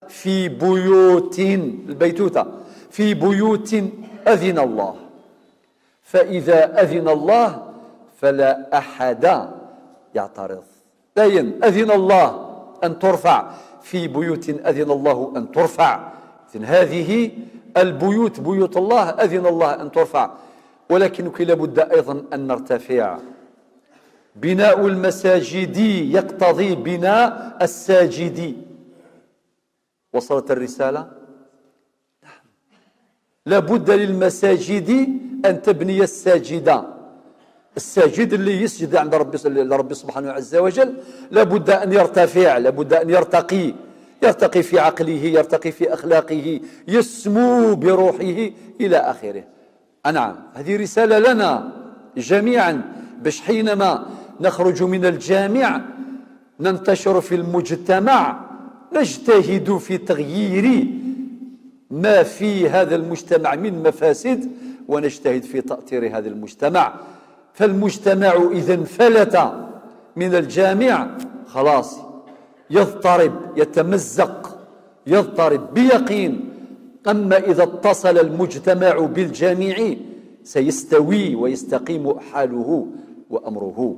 في بيوت البيتوتة في بيوت أذن الله، فإذا أذن الله فلا أحد يعترض. أذن الله أن ترفع في بيوت أذن الله أن ترفع. إذن هذه البيوت بيوت الله أذن الله أن ترفع، ولكن لابد أيضا أن نرتفع. بناء المساجد يقتضي بناء الساجد. وصلت الرسالة؟ لابد للمساجد أن تبني الساجدة. الساجد اللي يسجد عند ربي سبحانه عز وجل لابد أن يرتفع، لابد أن يرتقي في عقله، يرتقي في أخلاقه، يسمو بروحه إلى آخره. نعم، هذه رسالة لنا جميعا، باش حينما نخرج من الجامع ننتشر في المجتمع، نجتهد في تغيير ما في هذا المجتمع من مفاسد، ونجتهد في تأطير هذا المجتمع. فالمجتمع إذا انفلت من الجامع خلاص يضطرب، يتمزق، يضطرب بيقين. أما إذا اتصل المجتمع بالجامع سيستوي ويستقيم حاله وأمره.